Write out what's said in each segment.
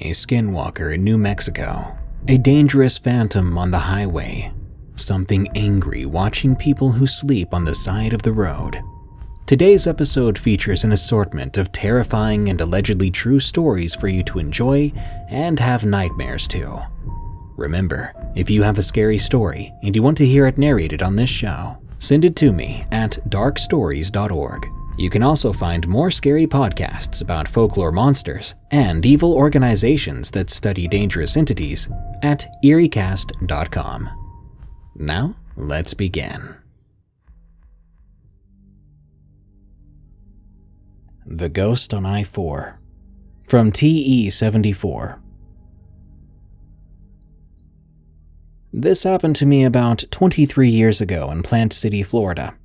A skinwalker in New Mexico, a dangerous phantom on the highway, something angry watching people who sleep on the side of the road. Today's episode features an assortment of terrifying and allegedly true stories for you to enjoy and have nightmares to. Remember, if you have a scary story and you want to hear it narrated on this show, send it to me at darkstories.org. You can also find more scary podcasts about folklore monsters and evil organizations that study dangerous entities at eeriecast.com. Now, let's begin. The Ghost on I-4 from TE-74. This happened to me about 23 years ago in Plant City, Florida.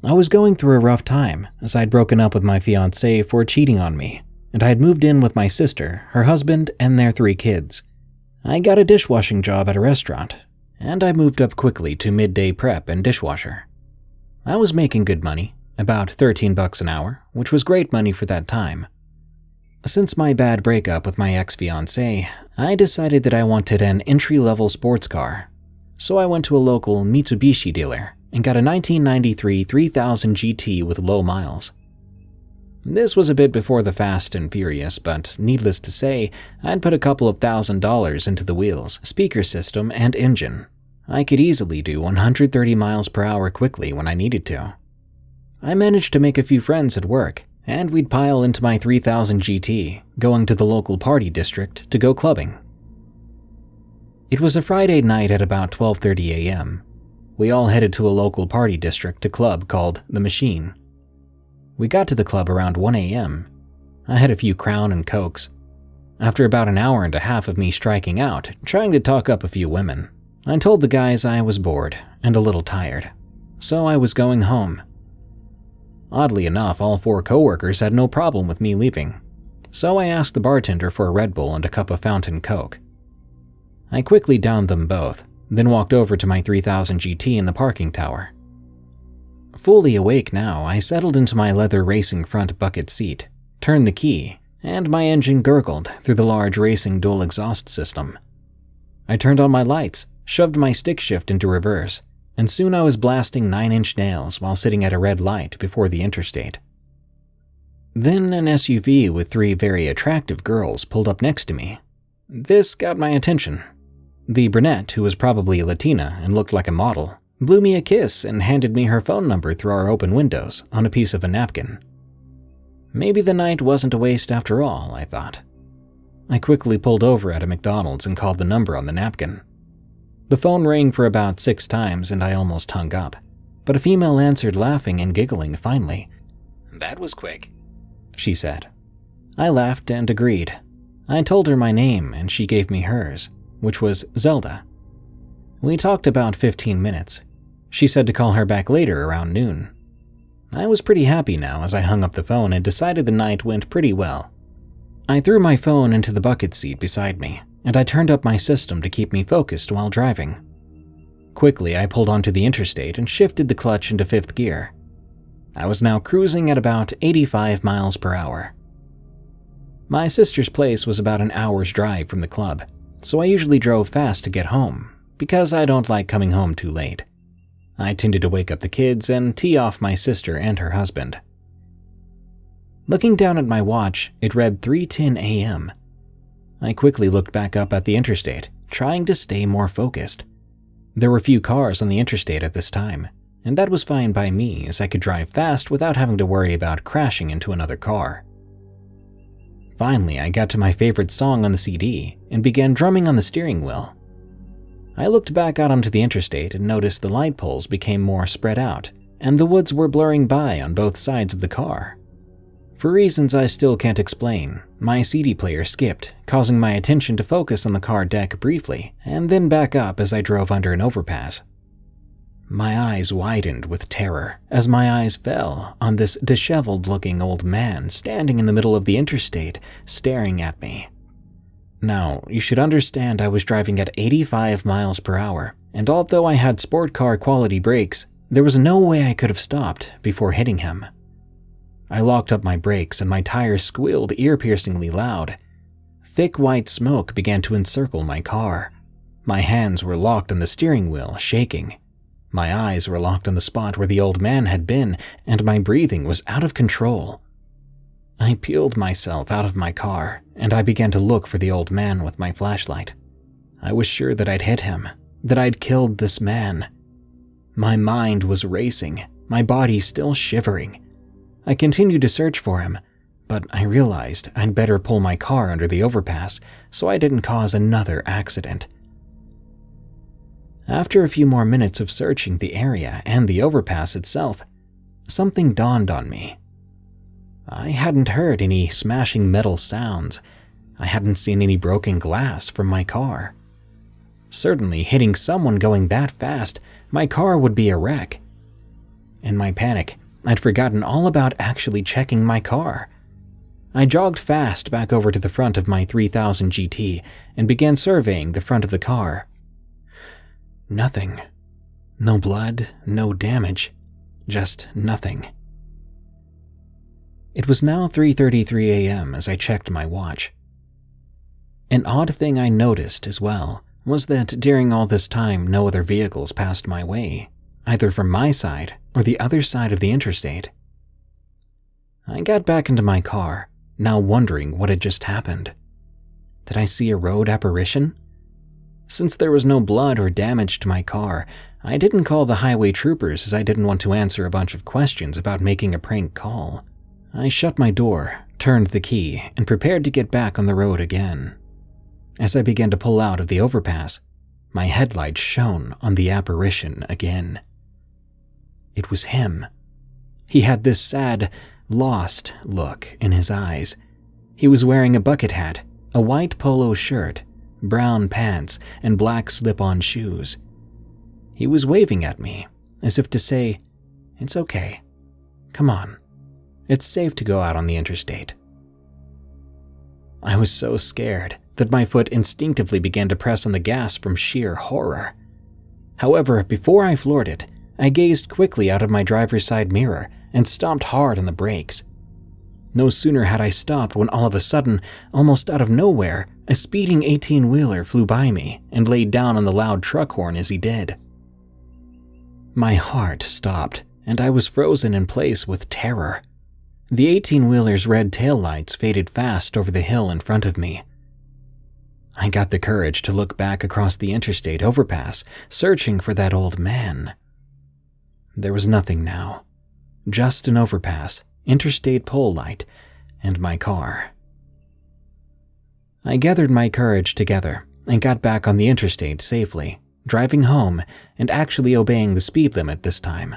I was going through a rough time as I'd broken up with my fiancée for cheating on me, and I had moved in with my sister, her husband, and their 3 kids. I got a dishwashing job at a restaurant, and I moved up quickly to midday prep and dishwasher. I was making good money, about $13 an hour, which was great money for that time. Since my bad breakup with my ex-fiancée, I decided that I wanted an entry-level sports car, so I went to a local Mitsubishi dealer and got a 1993 3000 GT with low miles. This was a bit before the Fast and Furious, but needless to say, I'd put a couple of $1,000s into the wheels, speaker system, and engine. I could easily do 130 miles per hour quickly when I needed to. I managed to make a few friends at work, and we'd pile into my 3000 GT, going to the local party district to go clubbing. It was a Friday night at about 12:30 a.m. We all headed to a local party district to club called The Machine. We got to the club around 1 a.m. I had a few Crown and Cokes. After about an hour and a half of me striking out, trying to talk up a few women, I told the guys I was bored and a little tired, so I was going home. Oddly enough, all 4 coworkers had no problem with me leaving, so I asked the bartender for a Red Bull and a cup of fountain Coke. I quickly downed them both, then walked over to my 3000 GT in the parking tower. Fully awake now, I settled into my leather racing front bucket seat, turned the key, and my engine gurgled through the large racing dual exhaust system. I turned on my lights, shoved my stick shift into reverse, and soon I was blasting 9-inch nails while sitting at a red light before the interstate. Then an SUV with 3 very attractive girls pulled up next to me. This got my attention. The brunette, who was probably Latina and looked like a model, blew me a kiss and handed me her phone number through our open windows on a piece of a napkin. Maybe the night wasn't a waste after all, I thought. I quickly pulled over at a McDonald's and called the number on the napkin. The phone rang for about 6 times and I almost hung up, but a female answered laughing and giggling finally. "That was quick," she said. I laughed and agreed. I told her my name and she gave me hers, which was Zelda. We talked about 15 minutes. She said to call her back later around noon. I was pretty happy now as I hung up the phone and decided the night went pretty well. I threw my phone into the bucket seat beside me, and I turned up my system to keep me focused while driving. Quickly, I pulled onto the interstate and shifted the clutch into 5th gear. I was now cruising at about 85 miles per hour. My sister's place was about an hour's drive from the club, so I usually drove fast to get home, because I don't like coming home too late. I tended to wake up the kids and tee off my sister and her husband. Looking down at my watch, it read 3:10 a.m. I quickly looked back up at the interstate, trying to stay more focused. There were few cars on the interstate at this time, and that was fine by me as I could drive fast without having to worry about crashing into another car. Finally, I got to my favorite song on the CD and began drumming on the steering wheel. I looked back out onto the interstate and noticed the light poles became more spread out, and the woods were blurring by on both sides of the car. For reasons I still can't explain, my CD player skipped, causing my attention to focus on the car deck briefly, and then back up as I drove under an overpass. My eyes widened with terror as my eyes fell on this disheveled-looking old man standing in the middle of the interstate, staring at me. Now, you should understand I was driving at 85 miles per hour, and although I had sport car quality brakes, there was no way I could have stopped before hitting him. I locked up my brakes and my tires squealed ear-piercingly loud. Thick white smoke began to encircle my car. My hands were locked on the steering wheel, shaking. My eyes were locked on the spot where the old man had been, and my breathing was out of control. I peeled myself out of my car, and I began to look for the old man with my flashlight. I was sure that I'd hit him, that I'd killed this man. My mind was racing, my body still shivering. I continued to search for him, but I realized I'd better pull my car under the overpass so I didn't cause another accident. After a few more minutes of searching the area and the overpass itself, something dawned on me. I hadn't heard any smashing metal sounds. I hadn't seen any broken glass from my car. Certainly, hitting someone going that fast, my car would be a wreck. In my panic, I'd forgotten all about actually checking my car. I jogged fast back over to the front of my 3000 GT and began surveying the front of the car. Nothing. No blood, no damage, just nothing. It was now 3:33 a.m. as I checked my watch. An odd thing I noticed as well was that during all this time no other vehicles passed my way, either from my side or the other side of the interstate. I got back into my car, now wondering what had just happened. Did I see a road apparition? Since there was no blood or damage to my car, I didn't call the highway troopers as I didn't want to answer a bunch of questions about making a prank call. I shut my door, turned the key, and prepared to get back on the road again. As I began to pull out of the overpass, my headlights shone on the apparition again. It was him. He had this sad, lost look in his eyes. He was wearing a bucket hat, a white polo shirt, brown pants, and black slip-on shoes. He was waving at me, as if to say, "It's okay. Come on. It's safe to go out on the interstate." I was so scared that my foot instinctively began to press on the gas from sheer horror. However, before I floored it, I gazed quickly out of my driver's side mirror and stomped hard on the brakes. No sooner had I stopped when all of a sudden, almost out of nowhere, a speeding 18-wheeler flew by me and laid down on the loud truck horn as he did. My heart stopped, and I was frozen in place with terror. The 18-wheeler's red taillights faded fast over the hill in front of me. I got the courage to look back across the interstate overpass, searching for that old man. There was nothing now. Just an overpass, interstate pole light, and my car. I gathered my courage together and got back on the interstate safely, driving home and actually obeying the speed limit this time.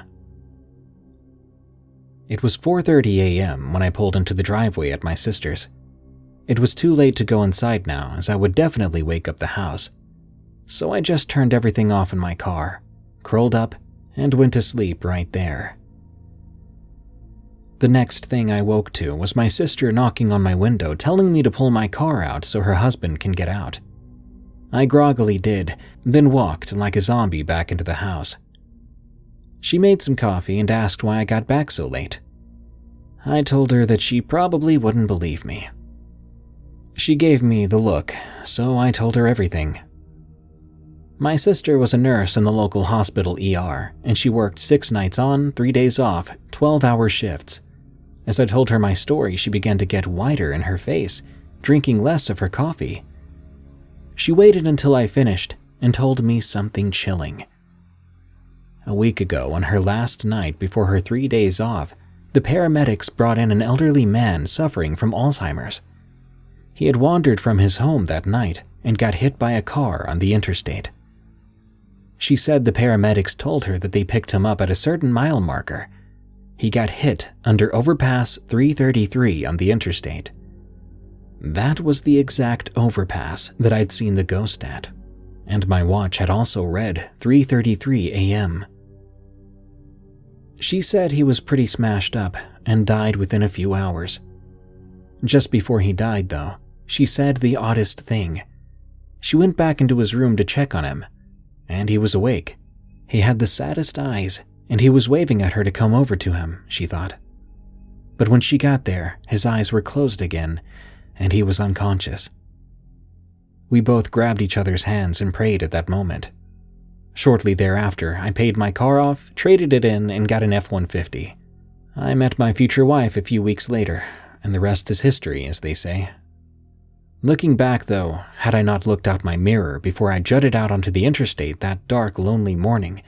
It was 4:30 a.m. when I pulled into the driveway at my sister's. It was too late to go inside now, as I would definitely wake up the house. So I just turned everything off in my car, curled up, and went to sleep right there. The next thing I woke to was my sister knocking on my window telling me to pull my car out so her husband can get out. I groggily did, then walked like a zombie back into the house. She made some coffee and asked why I got back so late. I told her that she probably wouldn't believe me. She gave me the look, so I told her everything. My sister was a nurse in the local hospital ER, and she worked 6 nights on, 3 days off, 12-hour shifts. As I told her my story, she began to get whiter in her face, drinking less of her coffee. She waited until I finished and told me something chilling. A week ago, on her last night before her 3 days off, the paramedics brought in an elderly man suffering from Alzheimer's. He had wandered from his home that night and got hit by a car on the interstate. She said the paramedics told her that they picked him up at a certain mile marker. He got hit under overpass 333 on the interstate. That was the exact overpass that I'd seen the ghost at, and my watch had also read 3:33 a.m. She said he was pretty smashed up and died within a few hours. Just before he died, though, she said the oddest thing. She went back into his room to check on him, and he was awake. He had the saddest eyes, and he was waving at her to come over to him, she thought. But when she got there, his eyes were closed again, and he was unconscious. We both grabbed each other's hands and prayed at that moment. Shortly thereafter, I paid my car off, traded it in, and got an F-150. I met my future wife a few weeks later, and the rest is history, as they say. Looking back, though, had I not looked out my mirror before I jutted out onto the interstate that dark, lonely morning,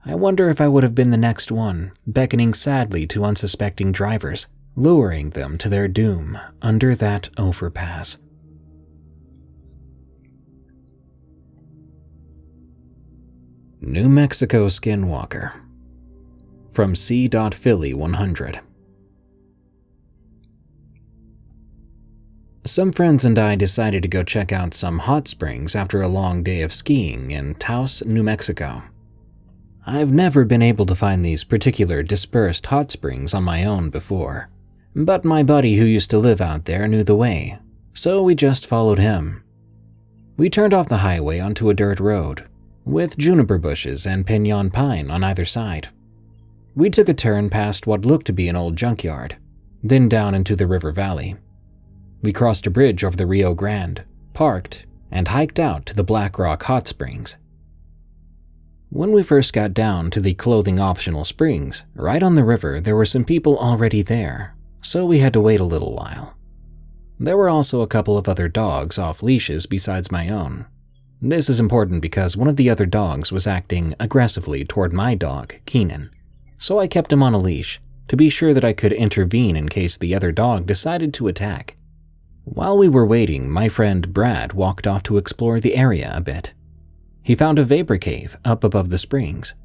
I wonder if I would have been the next one, beckoning sadly to unsuspecting drivers, luring them to their doom under that overpass. New Mexico Skinwalker. From C.Philly 100. Some friends and I decided to go check out some hot springs after a long day of skiing in Taos, New Mexico. I've never been able to find these particular dispersed hot springs on my own before, but my buddy who used to live out there knew the way, so we just followed him. We turned off the highway onto a dirt road, with juniper bushes and pinyon pine on either side. We took a turn past what looked to be an old junkyard, then down into the river valley. We crossed a bridge over the Rio Grande, parked, and hiked out to the Black Rock Hot Springs. When we first got down to the clothing-optional springs, right on the river there were some people already there, so we had to wait a little while. There were also a couple of other dogs off leashes besides my own. This is important because one of the other dogs was acting aggressively toward my dog, Keenan, so I kept him on a leash to be sure that I could intervene in case the other dog decided to attack. While we were waiting, my friend Brad walked off to explore the area a bit. He found a vapor cave up above the springs.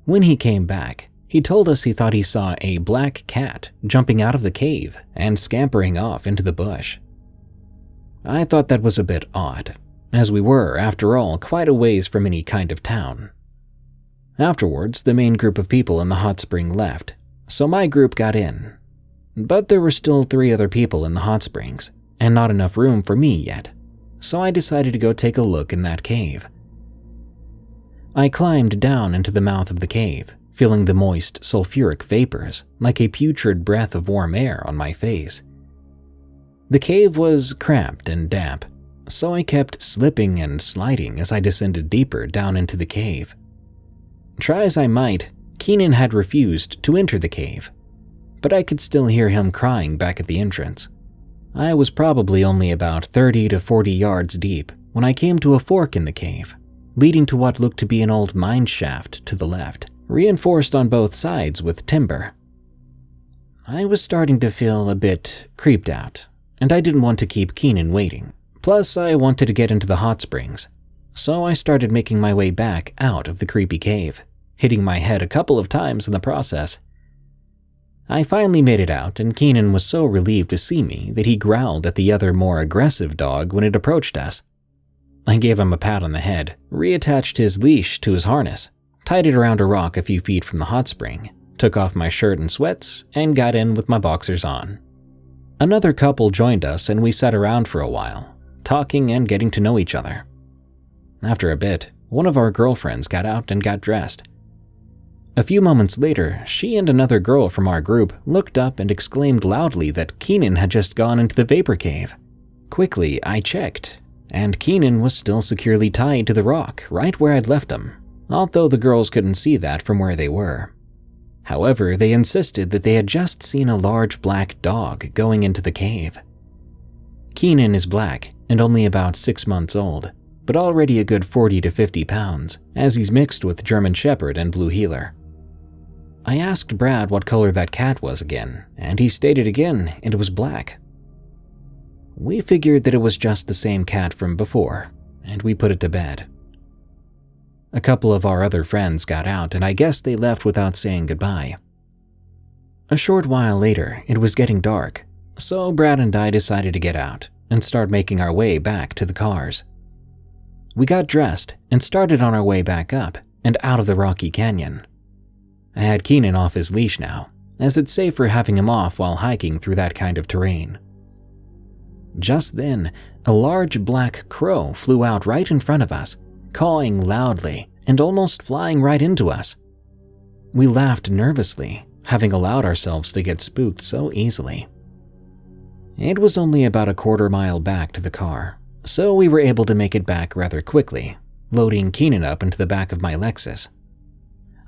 When he came back, he told us he thought he saw a black cat jumping out of the cave and scampering off into the bush. I thought that was a bit odd, as we were, after all, quite a ways from any kind of town. Afterwards, the main group of people in the hot spring left, so my group got in. But there were still 3 other people in the hot springs, and not enough room for me yet, so I decided to go take a look in that cave. I climbed down into the mouth of the cave, feeling the moist, sulfuric vapors like a putrid breath of warm air on my face. The cave was cramped and damp, so I kept slipping and sliding as I descended deeper down into the cave. Try as I might, Keenan had refused to enter the cave, but I could still hear him crying back at the entrance. I was probably only about 30 to 40 yards deep when I came to a fork in the cave, leading to what looked to be an old mine shaft to the left, reinforced on both sides with timber. I was starting to feel a bit creeped out, and I didn't want to keep Keenan waiting. Plus, I wanted to get into the hot springs, so I started making my way back out of the creepy cave, hitting my head a couple of times in the process. I finally made it out, and Keenan was so relieved to see me that he growled at the other more aggressive dog when it approached us. I gave him a pat on the head, reattached his leash to his harness, tied it around a rock a few feet from the hot spring, took off my shirt and sweats, and got in with my boxers on. Another couple joined us and we sat around for a while, talking and getting to know each other. After a bit, one of our girlfriends got out and got dressed. A few moments later, she and another girl from our group looked up and exclaimed loudly that Keenan had just gone into the vapor cave. Quickly, I checked, and Keenan was still securely tied to the rock right where I'd left him, although the girls couldn't see that from where they were. However, they insisted that they had just seen a large black dog going into the cave. Keenan is black and only about 6 months old, but already a good 40 to 50 pounds, as he's mixed with German Shepherd and Blue Heeler. I asked Brad what color that cat was again, and he stated again it was black. We figured that it was just the same cat from before, and we put it to bed. A couple of our other friends got out, and I guess they left without saying goodbye. A short while later, it was getting dark, so Brad and I decided to get out and start making our way back to the cars. We got dressed and started on our way back up and out of the rocky canyon. I had Keenan off his leash now, as it's safer having him off while hiking through that kind of terrain. Just then, a large black crow flew out right in front of us, cawing loudly and almost flying right into us. We laughed nervously, having allowed ourselves to get spooked so easily. It was only about a quarter mile back to the car, so we were able to make it back rather quickly, loading Keenan up into the back of my Lexus.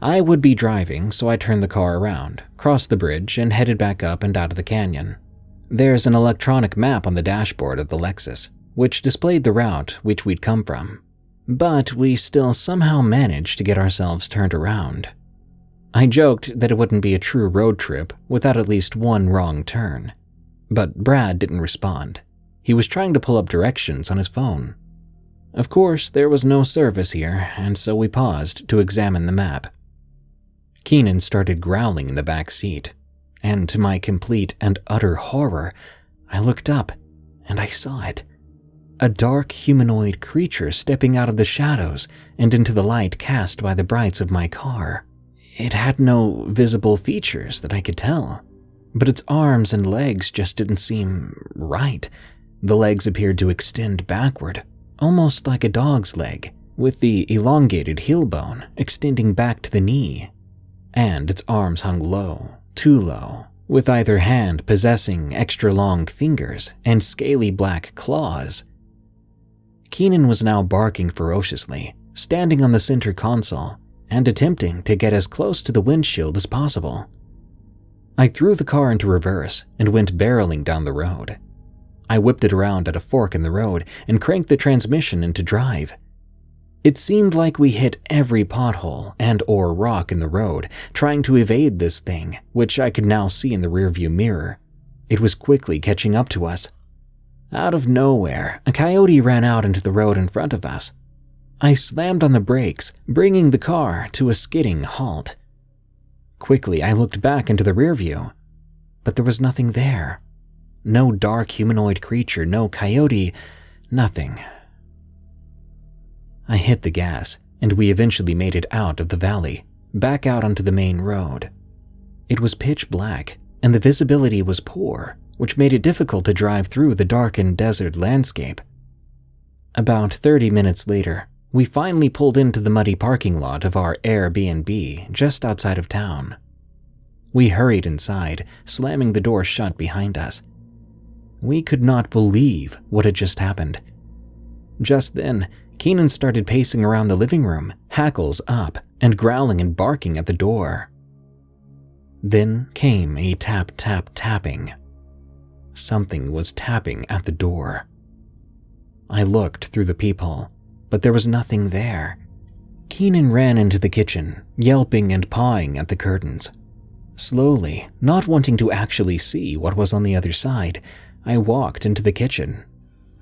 I would be driving, so I turned the car around, crossed the bridge, and headed back up and out of the canyon. There's an electronic map on the dashboard of the Lexus, which displayed the route which we'd come from, but we still somehow managed to get ourselves turned around. I joked that it wouldn't be a true road trip without at least one wrong turn, but Brad didn't respond. He was trying to pull up directions on his phone. Of course, there was no service here, and so we paused to examine the map. Keenan started growling in the back seat, and to my complete and utter horror, I looked up and I saw it. A dark humanoid creature stepping out of the shadows and into the light cast by the brights of my car. It had no visible features that I could tell, but its arms and legs just didn't seem right. The legs appeared to extend backward, almost like a dog's leg, with the elongated heel bone extending back to the knee. And its arms hung low, too low, with either hand possessing extra long fingers and scaly black claws. Keenan was now barking ferociously, standing on the center console and attempting to get as close to the windshield as possible. I threw the car into reverse and went barreling down the road. I whipped it around at a fork in the road and cranked the transmission into drive. It seemed like we hit every pothole and/or rock in the road, trying to evade this thing, which I could now see in the rearview mirror. It was quickly catching up to us. Out of nowhere, a coyote ran out into the road in front of us. I slammed on the brakes, bringing the car to a skidding halt. Quickly, I looked back into the rearview, but there was nothing there. No dark humanoid creature, no coyote, nothing. I hit the gas, and we eventually made it out of the valley, back out onto the main road. It was pitch black, and the visibility was poor, which made it difficult to drive through the darkened desert landscape. About 30 minutes later, we finally pulled into the muddy parking lot of our Airbnb just outside of town. We hurried inside, slamming the door shut behind us. We could not believe what had just happened. Just then, Keenan started pacing around the living room, hackles up, and growling and barking at the door. Then came a tapping. Something was tapping at the door. I looked through the peephole, but there was nothing there. Keenan ran into the kitchen, yelping and pawing at the curtains. Slowly, not wanting to actually see what was on the other side, I walked into the kitchen.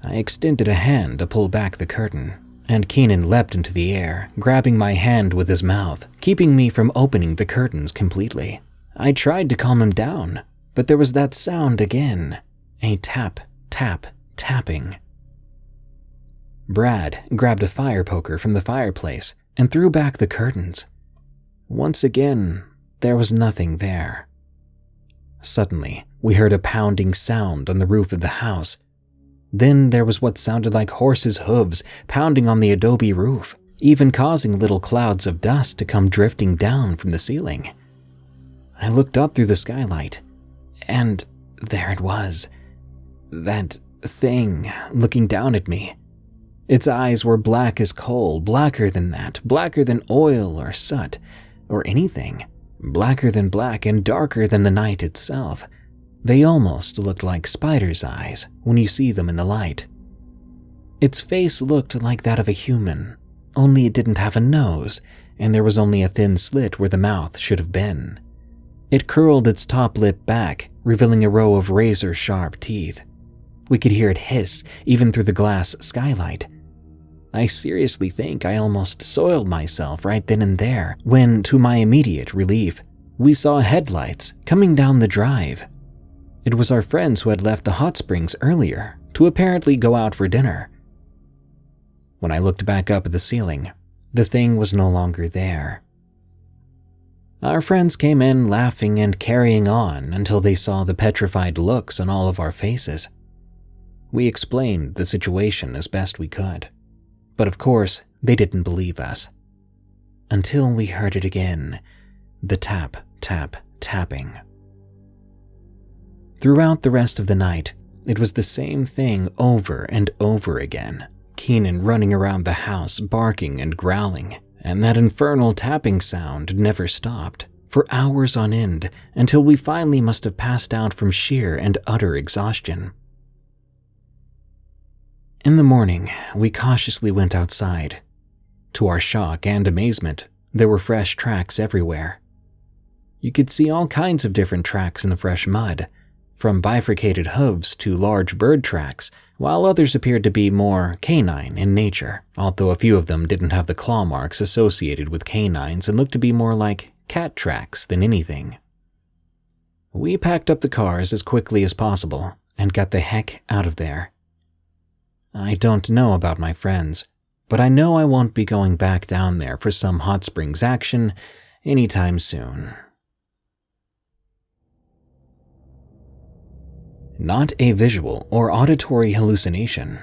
I extended a hand to pull back the curtain, and Keenan leapt into the air, grabbing my hand with his mouth, keeping me from opening the curtains completely. I tried to calm him down, but there was that sound again, a tapping. Brad grabbed a fire poker from the fireplace and threw back the curtains. Once again, there was nothing there. Suddenly, we heard a pounding sound on the roof of the house. Then there was what sounded like horses' hooves pounding on the adobe roof, even causing little clouds of dust to come drifting down from the ceiling. I looked up through the skylight, and there it was. That thing looking down at me. Its eyes were black as coal, blacker than that, blacker than oil or soot, or anything, blacker than black and darker than the night itself. They almost looked like spiders' eyes when you see them in the light. Its face looked like that of a human, only it didn't have a nose, and there was only a thin slit where the mouth should have been. It curled its top lip back, revealing a row of razor-sharp teeth. We could hear it hiss even through the glass skylight. I seriously think I almost soiled myself right then and there when, to my immediate relief, we saw headlights coming down the drive. It was our friends who had left the hot springs earlier to apparently go out for dinner. When I looked back up at the ceiling, the thing was no longer there. Our friends came in laughing and carrying on until they saw the petrified looks on all of our faces. We explained the situation as best we could, but of course, they didn't believe us. Until we heard it again, the tapping. Throughout the rest of the night, It was the same thing over and over again. Keenan running around the house, barking and growling, and that infernal tapping sound never stopped, for hours on end, until we finally must have passed out from sheer and utter exhaustion. In the morning, we cautiously went outside. To our shock and amazement, there were fresh tracks everywhere. You could see all kinds of different tracks in the fresh mud, from bifurcated hooves to large bird tracks, while others appeared to be more canine in nature, although a few of them didn't have the claw marks associated with canines and looked to be more like cat tracks than anything. We packed up the cars as quickly as possible and got the heck out of there. I don't know about my friends, but I know I won't be going back down there for some hot springs action anytime soon. Not a visual or auditory hallucination.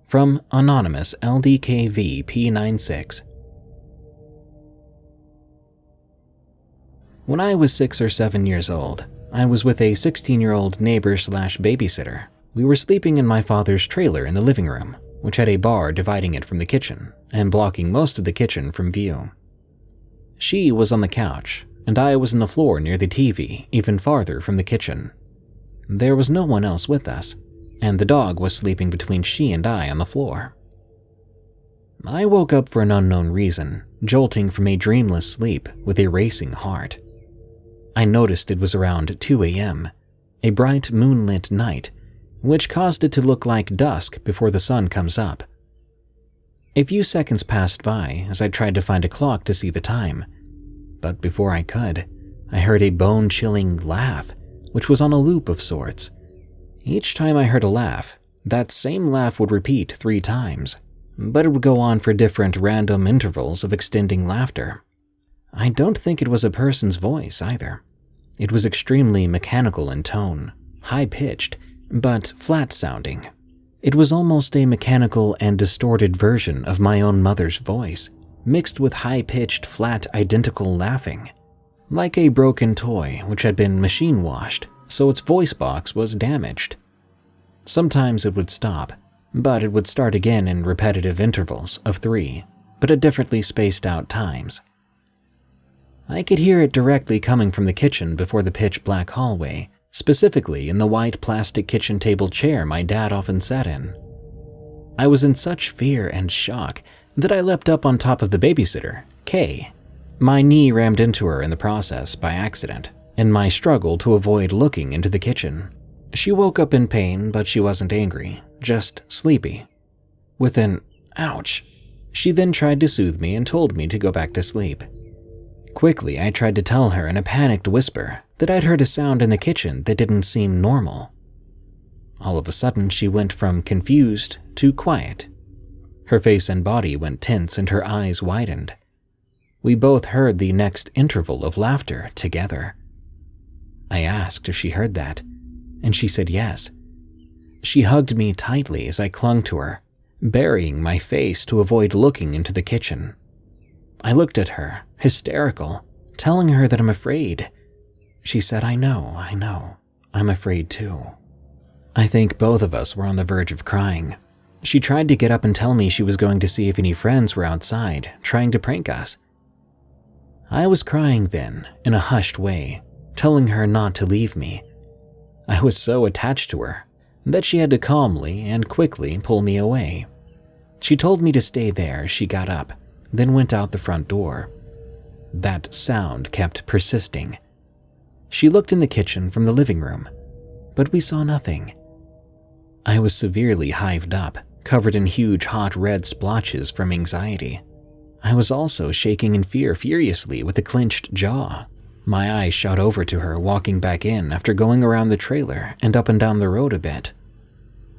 From Anonymous LDKVP96. When I was 6 or 7 years old, I was with a 16-year-old neighbor/babysitter. We were sleeping in my father's trailer in the living room, which had a bar dividing it from the kitchen and blocking most of the kitchen from view. She was on the couch, and I was on the floor near the TV, even farther from the kitchen. There was no one else with us, and the dog was sleeping between she and I on the floor. I woke up for an unknown reason, jolting from a dreamless sleep with a racing heart. I noticed it was around 2 a.m., a bright moonlit night, which caused it to look like dusk before the sun comes up. A few seconds passed by as I tried to find a clock to see the time, but before I could, I heard a bone-chilling laugh, which was on a loop of sorts. Each time I heard a laugh, that same laugh would repeat 3 times, but it would go on for different random intervals of extending laughter. I don't think it was a person's voice either. It was extremely mechanical in tone, high-pitched, but flat-sounding. It was almost a mechanical and distorted version of my own mother's voice, mixed with high-pitched, flat, identical laughing. Like a broken toy which had been machine-washed, so its voice box was damaged. Sometimes it would stop, but it would start again in repetitive intervals of 3, but at differently spaced-out times. I could hear it directly coming from the kitchen before the pitch-black hallway, specifically in the white plastic kitchen table chair my dad often sat in. I was in such fear and shock that I leapt up on top of the babysitter, Kay. My knee rammed into her in the process by accident, in my struggle to avoid looking into the kitchen. She woke up in pain, but she wasn't angry, just sleepy. With an ouch, she then tried to soothe me and told me to go back to sleep. Quickly, I tried to tell her in a panicked whisper that I'd heard a sound in the kitchen that didn't seem normal. All of a sudden, she went from confused to quiet. Her face and body went tense and her eyes widened. We both heard the next interval of laughter together. I asked if she heard that, and she said yes. She hugged me tightly as I clung to her, burying my face to avoid looking into the kitchen. I looked at her, hysterical, telling her that I'm afraid. She said, I know, I'm afraid too. I think both of us were on the verge of crying. She tried to get up and tell me she was going to see if any friends were outside, trying to prank us. I was crying then, in a hushed way, telling her not to leave me. I was so attached to her that she had to calmly and quickly pull me away. She told me to stay there as she got up, then went out the front door. That sound kept persisting. She looked in the kitchen from the living room, but we saw nothing. I was severely hived up, covered in huge hot red splotches from anxiety. I was also shaking in fear furiously with a clenched jaw. My eyes shot over to her walking back in after going around the trailer and up and down the road a bit.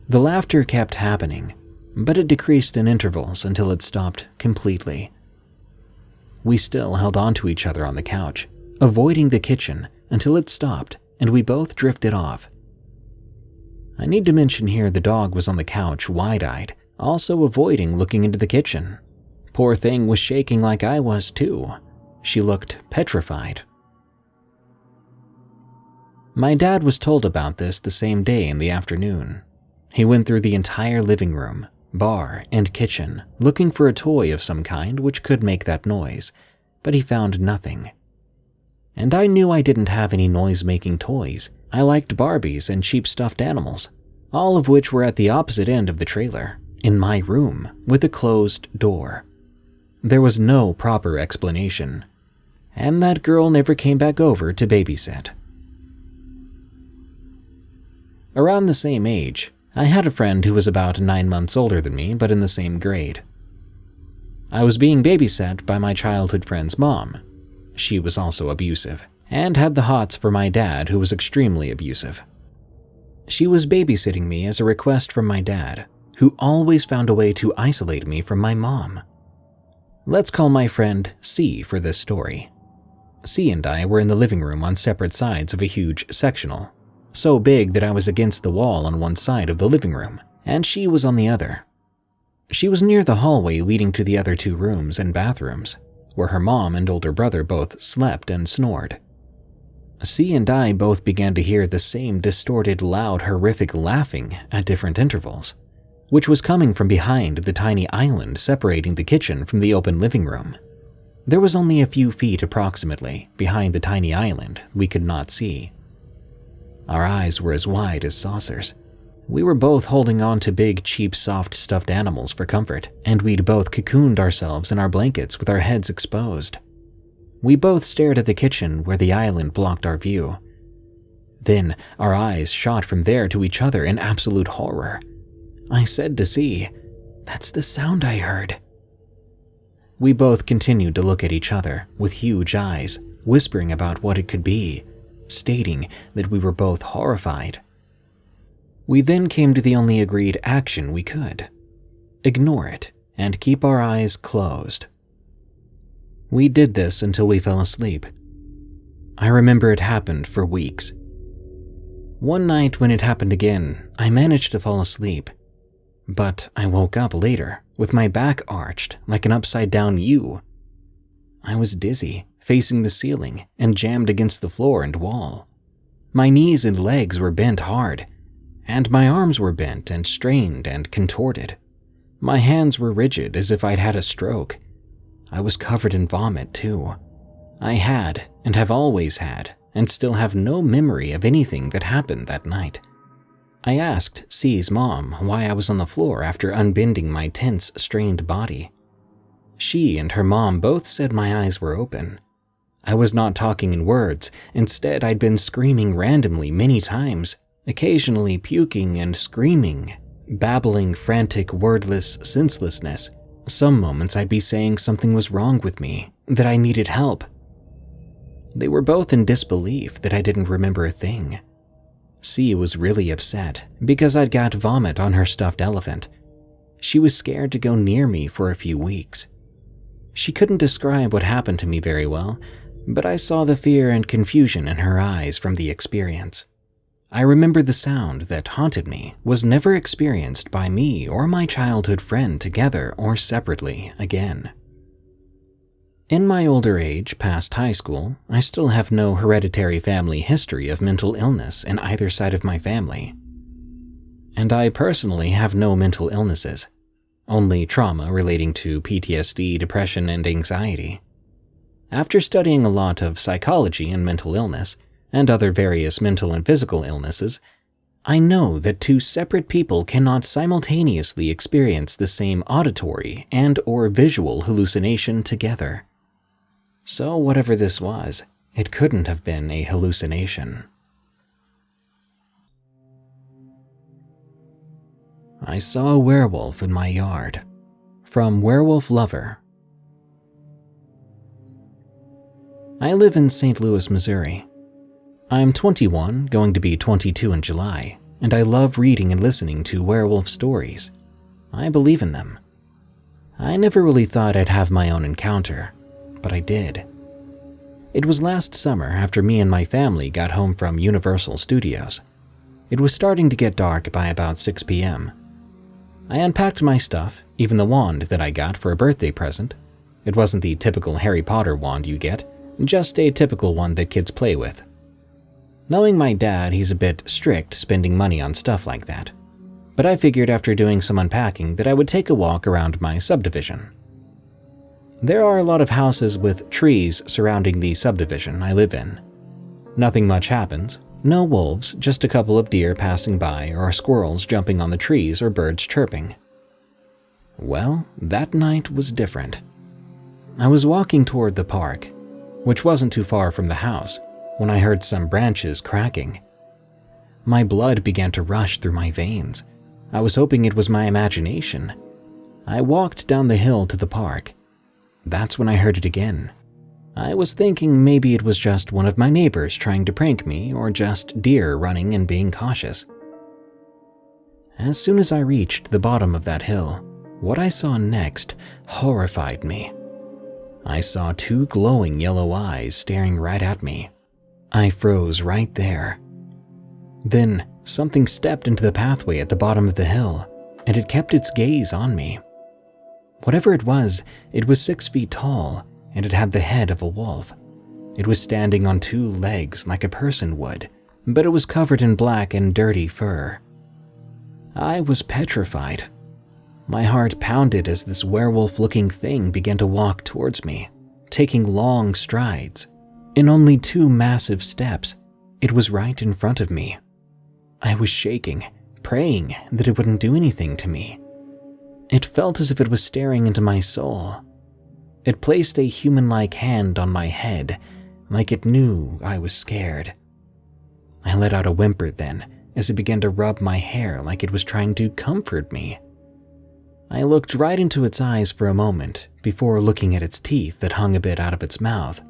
The laughter kept happening, but it decreased in intervals until it stopped completely. We still held on to each other on the couch, avoiding the kitchen until it stopped and we both drifted off. I need to mention here the dog was on the couch wide-eyed, also avoiding looking into the kitchen. Poor thing was shaking like I was too. She looked petrified. My dad was told about this the same day in the afternoon. He went through the entire living room, bar, and kitchen looking for a toy of some kind which could make that noise, but he found nothing. And I knew I didn't have any noise-making toys. I liked Barbies and cheap stuffed animals, all of which were at the opposite end of the trailer, in my room, with a closed door. There was no proper explanation, and that girl never came back over to babysit. Around the same age, I had a friend who was about 9 months older than me, but in the same grade. I was being babysat by my childhood friend's mom. She was also abusive, and had the hots for my dad, who was extremely abusive. She was babysitting me as a request from my dad, who always found a way to isolate me from my mom. Let's call my friend C for this story. C and I were in the living room on separate sides of a huge sectional, so big that I was against the wall on one side of the living room, and she was on the other. She was near the hallway leading to the other 2 rooms and bathrooms, where her mom and older brother both slept and snored. C and I both began to hear the same distorted, loud, horrific laughing at different intervals, which was coming from behind the tiny island separating the kitchen from the open living room. There was only a few feet approximately behind the tiny island we could not see. Our eyes were as wide as saucers. We were both holding on to big, cheap, soft stuffed animals for comfort, and we'd both cocooned ourselves in our blankets with our heads exposed. We both stared at the kitchen where the island blocked our view. Then our eyes shot from there to each other in absolute horror. I said to C, "That's the sound I heard." We both continued to look at each other with huge eyes, whispering about what it could be, stating that we were both horrified. We then came to the only agreed action we could: ignore it and keep our eyes closed. We did this until we fell asleep. I remember it happened for weeks. One night when it happened again, I managed to fall asleep, but I woke up later with my back arched like an upside-down U. I was dizzy, facing the ceiling, and jammed against the floor and wall. My knees and legs were bent hard, and my arms were bent and strained and contorted. My hands were rigid as if I'd had a stroke. I was covered in vomit too. I had, and have always had, and still have no memory of anything that happened that night. I asked C's mom why I was on the floor after unbending my tense, strained body. She and her mom both said my eyes were open. I was not talking in words. Instead, I'd been screaming randomly many times, occasionally puking and screaming, babbling frantic, wordless senselessness. Some moments I'd be saying something was wrong with me, that I needed help. They were both in disbelief that I didn't remember a thing. C was really upset because I'd got vomit on her stuffed elephant. She was scared to go near me for a few weeks. She couldn't describe what happened to me very well, but I saw the fear and confusion in her eyes from the experience. I remember the sound that haunted me was never experienced by me or my childhood friend together or separately again. In my older age, past high school, I still have no hereditary family history of mental illness in either side of my family. And I personally have no mental illnesses, only trauma relating to PTSD, depression, and anxiety. After studying a lot of psychology and mental illness, and other various mental and physical illnesses, I know that 2 separate people cannot simultaneously experience the same auditory and/or visual hallucination together. So whatever this was, it couldn't have been a hallucination. I saw a werewolf in my yard. From Werewolf Lover. I live in St. Louis, Missouri. I'm 21, going to be 22 in July, and I love reading and listening to werewolf stories. I believe in them. I never really thought I'd have my own encounter, but I did. It was last summer after me and my family got home from Universal Studios. It was starting to get dark by about 6 p.m. I unpacked my stuff, even the wand that I got for a birthday present. It wasn't the typical Harry Potter wand you get, just a typical one that kids play with. Knowing my dad, he's a bit strict spending money on stuff like that. But I figured after doing some unpacking that I would take a walk around my subdivision. There are a lot of houses with trees surrounding the subdivision I live in. Nothing much happens. No wolves, just a couple of deer passing by or squirrels jumping on the trees or birds chirping. Well, that night was different. I was walking toward the park, which wasn't too far from the house, when I heard some branches cracking. My blood began to rush through my veins. I was hoping it was my imagination. I walked down the hill to the park. That's when I heard it again. I was thinking maybe it was just one of my neighbors trying to prank me or just deer running and being cautious. As soon as I reached the bottom of that hill, what I saw next horrified me. I saw two glowing yellow eyes staring right at me. I froze right there. Then something stepped into the pathway at the bottom of the hill, and it kept its gaze on me. Whatever it was 6 feet tall, and it had the head of a wolf. It was standing on two legs like a person would, but it was covered in black and dirty fur. I was petrified. My heart pounded as this werewolf-looking thing began to walk towards me, taking long strides. In only 2 massive steps, it was right in front of me. I was shaking, praying that it wouldn't do anything to me. It felt as if it was staring into my soul. It placed a human-like hand on my head, like it knew I was scared. I let out a whimper then, as it began to rub my hair like it was trying to comfort me. I looked right into its eyes for a moment before looking at its teeth that hung a bit out of its mouth.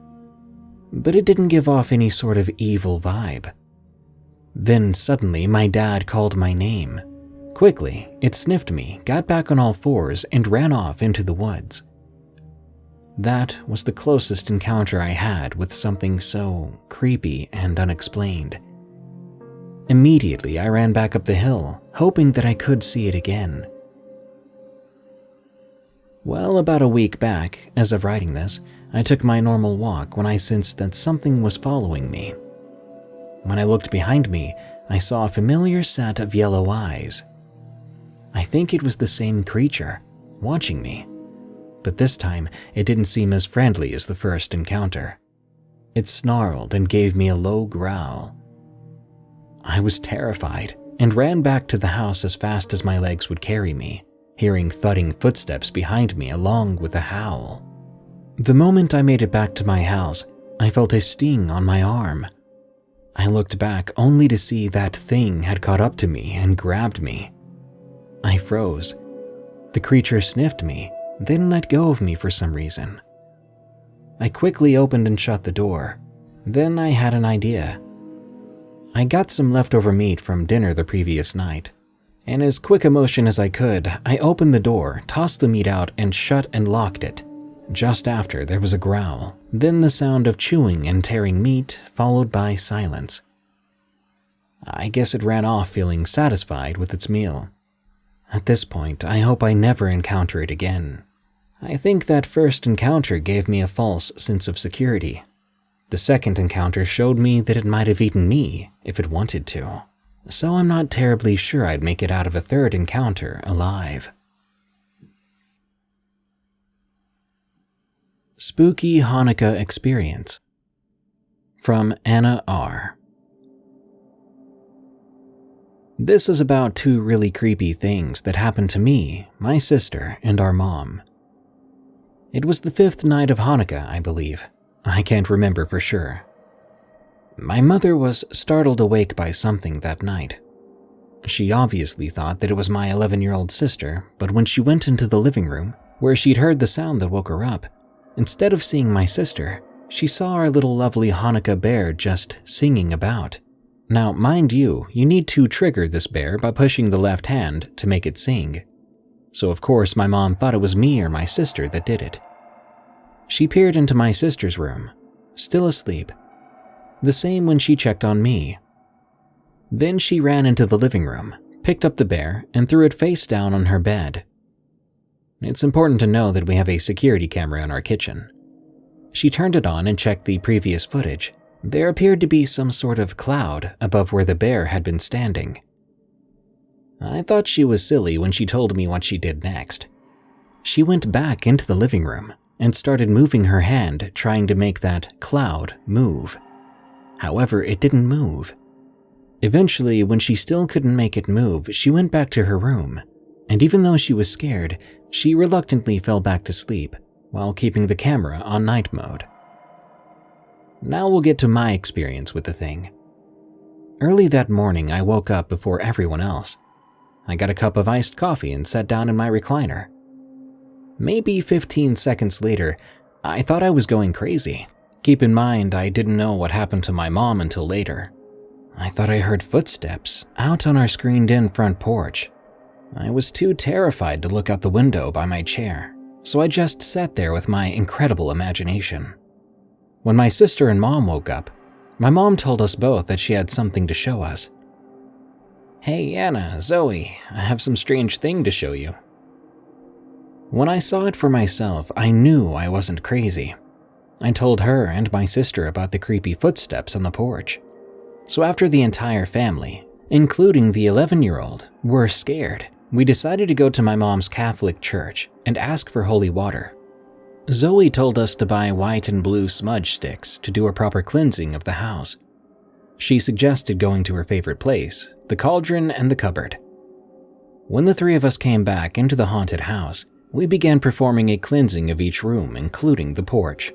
But it didn't give off any sort of evil vibe. Then suddenly my dad called my name. Quickly, it sniffed me, got back on all fours, and ran off into the woods. That was the closest encounter I had with something so creepy and unexplained. Immediately, I ran back up the hill, hoping that I could see it again. Well, about a week back, as of writing this, I took my normal walk when I sensed that something was following me. When I looked behind me, I saw a familiar set of yellow eyes. I think it was the same creature, watching me. But this time, it didn't seem as friendly as the first encounter. It snarled and gave me a low growl. I was terrified and ran back to the house as fast as my legs would carry me, hearing thudding footsteps behind me along with a howl. The moment I made it back to my house, I felt a sting on my arm. I looked back only to see that thing had caught up to me and grabbed me. I froze. The creature sniffed me, then let go of me for some reason. I quickly opened and shut the door. Then I had an idea. I got some leftover meat from dinner the previous night. In as quick a motion as I could, I opened the door, tossed the meat out, and shut and locked it. Just after, there was a growl, then the sound of chewing and tearing meat, followed by silence. I guess it ran off feeling satisfied with its meal. At this point, I hope I never encounter it again. I think that first encounter gave me a false sense of security. The second encounter showed me that it might have eaten me if it wanted to. So I'm not terribly sure I'd make it out of a third encounter alive. Spooky Hanukkah Experience from Anna R. This is about 2 really creepy things that happened to me, my sister, and our mom. It was the 5th night of Hanukkah, I believe. I can't remember for sure. My mother was startled awake by something that night. She obviously thought that it was my 11-year-old sister, but when she went into the living room, where she'd heard the sound that woke her up, instead of seeing my sister, she saw our little lovely Hanukkah bear just singing about. Now, mind you, you need to trigger this bear by pushing the left hand to make it sing. So of course my mom thought it was me or my sister that did it. She peered into my sister's room, still asleep. The same when she checked on me. Then she ran into the living room, picked up the bear, and threw it face down on her bed. It's important to know that we have a security camera in our kitchen. She turned it on and checked the previous footage, There appeared to be some sort of cloud above where the bear had been standing. I thought she was silly when she told me what she did next. She went back into the living room and started moving her hand trying to make that cloud move. However, it didn't move. Eventually, when she still couldn't make it move, she went back to her room, and even though she was scared, she reluctantly fell back to sleep while keeping the camera on night mode. Now we'll get to my experience with the thing. Early that morning, I woke up before everyone else. I got a cup of iced coffee and sat down in my recliner. Maybe 15 seconds later, I thought I was going crazy. Keep in mind, I didn't know what happened to my mom until later. I thought I heard footsteps out on our screened-in front porch. I was too terrified to look out the window by my chair, so I just sat there with my incredible imagination. When my sister and mom woke up, my mom told us both that she had something to show us. "Hey Anna, Zoe, I have some strange thing to show you." When I saw it for myself, I knew I wasn't crazy. I told her and my sister about the creepy footsteps on the porch. So after the entire family, including the 11-year-old, were scared, we decided to go to my mom's Catholic church and ask for holy water. Zoe told us to buy white and blue smudge sticks to do a proper cleansing of the house. She suggested going to her favorite place, the cauldron and the cupboard. When the three of us came back into the haunted house, we began performing a cleansing of each room, including the porch.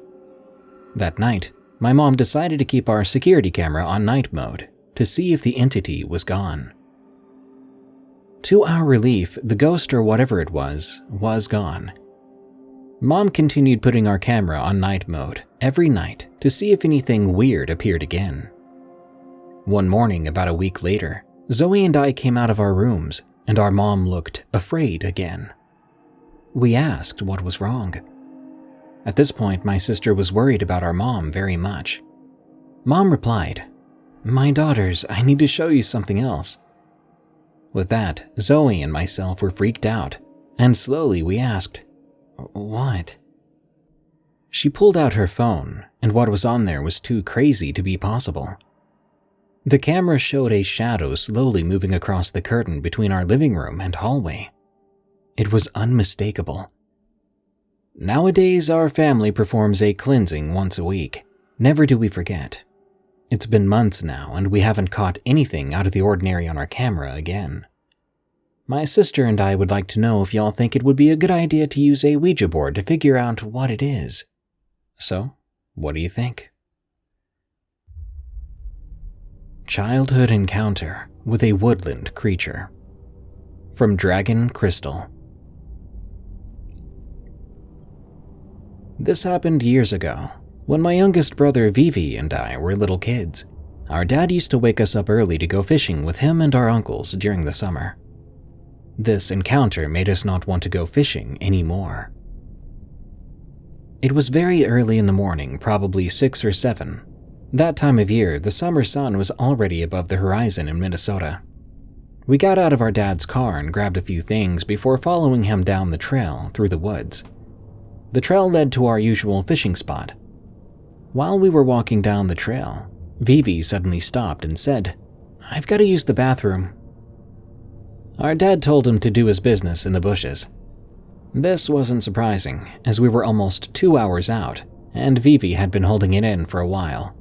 That night, my mom decided to keep our security camera on night mode to see if the entity was gone. To our relief, the ghost or whatever it was gone. Mom continued putting our camera on night mode every night to see if anything weird appeared again. One morning, about a week later, Zoe and I came out of our rooms and our mom looked afraid again. We asked what was wrong. At this point, my sister was worried about our mom very much. Mom replied, "My daughters, I need to show you something else." With that, Zoe and myself were freaked out, and slowly we asked, "What?" She pulled out her phone, and what was on there was too crazy to be possible. The camera showed a shadow slowly moving across the curtain between our living room and hallway. It was unmistakable. Nowadays, our family performs a cleansing once a week. Never do we forget. It's been months now, and we haven't caught anything out of the ordinary on our camera again. My sister and I would like to know if y'all think it would be a good idea to use a Ouija board to figure out what it is. So, what do you think? Childhood encounter with a woodland creature. From Dragon Crystal. This happened years ago, when my youngest brother Vivi and I were little kids. Our dad used to wake us up early to go fishing with him and our uncles during the summer. This encounter made us not want to go fishing anymore. It was very early in the morning, probably 6 or 7. That time of year, the summer sun was already above the horizon in Minnesota. We got out of our dad's car and grabbed a few things before following him down the trail through the woods. The trail led to our usual fishing spot. While we were walking down the trail, Vivi suddenly stopped and said, "I've got to use the bathroom." Our dad told him to do his business in the bushes. This wasn't surprising, as we were almost 2 hours out, and Vivi had been holding it in for a while.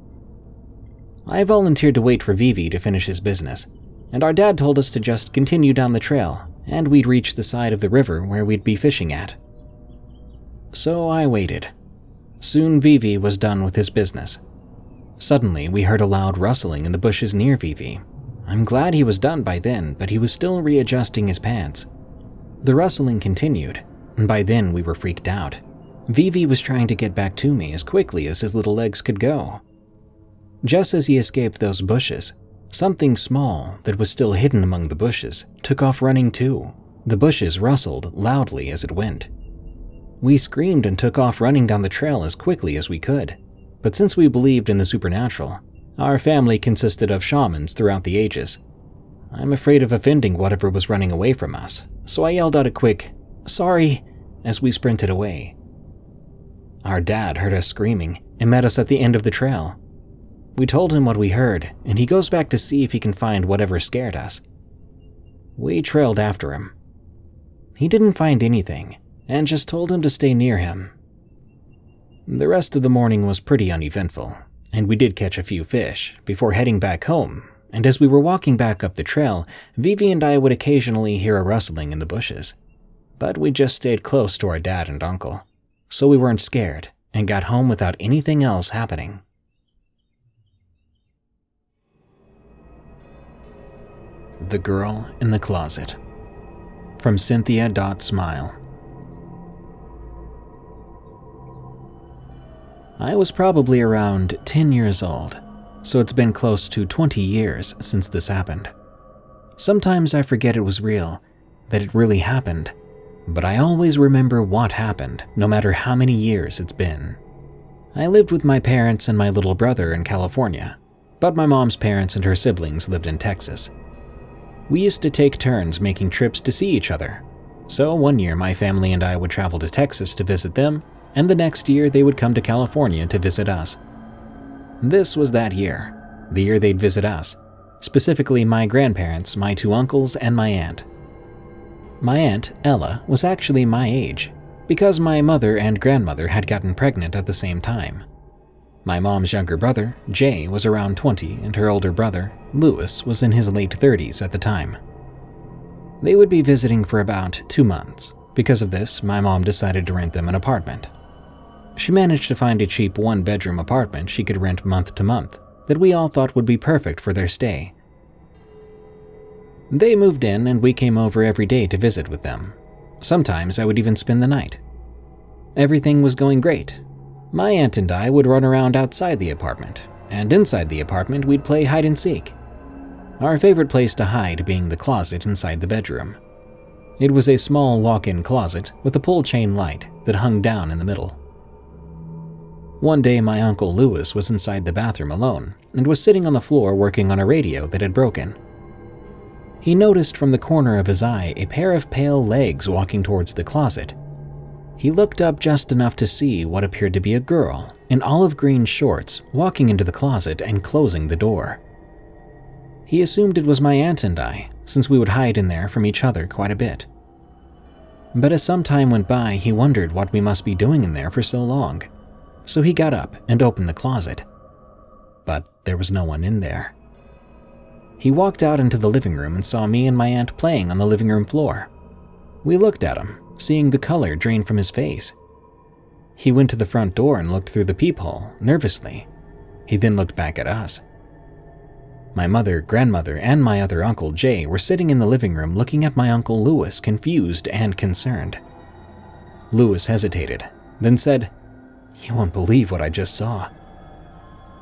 I volunteered to wait for Vivi to finish his business, and our dad told us to just continue down the trail, and we'd reach the side of the river where we'd be fishing at. So I waited. Soon Vivi was done with his business. Suddenly, we heard a loud rustling in the bushes near Vivi. I'm glad he was done by then, but he was still readjusting his pants. The rustling continued, and by then we were freaked out. Vivi was trying to get back to me as quickly as his little legs could go. Just as he escaped those bushes, something small that was still hidden among the bushes took off running too. The bushes rustled loudly as it went. We screamed and took off running down the trail as quickly as we could, but since we believed in the supernatural, our family consisted of shamans throughout the ages. I'm afraid of offending whatever was running away from us, so I yelled out a quick, "Sorry," as we sprinted away. Our dad heard us screaming and met us at the end of the trail. We told him what we heard, and he goes back to see if he can find whatever scared us. We trailed after him. He didn't find anything, and just told him to stay near him. The rest of the morning was pretty uneventful, and we did catch a few fish before heading back home, and as we were walking back up the trail, Vivi and I would occasionally hear a rustling in the bushes. But we just stayed close to our dad and uncle, so we weren't scared and got home without anything else happening. The Girl in the Closet. From Cynthia.Smile. I was probably around 10 years old, so it's been close to 20 years since this happened. Sometimes I forget it was real, that it really happened, but I always remember what happened, no matter how many years it's been. I lived with my parents and my little brother in California, but my mom's parents and her siblings lived in Texas. We used to take turns making trips to see each other, so one year my family and I would travel to Texas to visit them, and the next year they would come to California to visit us. This was that year, the year they'd visit us, specifically my grandparents, my two uncles, and my aunt. My aunt, Ella, was actually my age, because my mother and grandmother had gotten pregnant at the same time. My mom's younger brother, Jay, was around 20, and her older brother, Louis, was in his late 30s at the time. They would be visiting for about 2 months. Because of this, my mom decided to rent them an apartment. She managed to find a cheap one-bedroom apartment she could rent month to month that we all thought would be perfect for their stay. They moved in and we came over every day to visit with them. Sometimes I would even spend the night. Everything was going great. My aunt and I would run around outside the apartment, and inside the apartment we'd play hide and seek. Our favorite place to hide being the closet inside the bedroom. It was a small walk-in closet with a pull chain light that hung down in the middle. One day my uncle Louis was inside the bathroom alone and was sitting on the floor working on a radio that had broken. He noticed from the corner of his eye a pair of pale legs walking towards the closet. He looked up just enough to see what appeared to be a girl in olive green shorts walking into the closet and closing the door. He assumed it was my aunt and I, since we would hide in there from each other quite a bit. But as some time went by, he wondered what we must be doing in there for so long. So he got up and opened the closet. But there was no one in there. He walked out into the living room and saw me and my aunt playing on the living room floor. We looked at him, seeing the color drain from his face. He went to the front door and looked through the peephole, nervously. He then looked back at us. My mother, grandmother, and my other uncle Jay were sitting in the living room looking at my uncle Louis, confused and concerned. Louis hesitated, then said, "You won't believe what I just saw."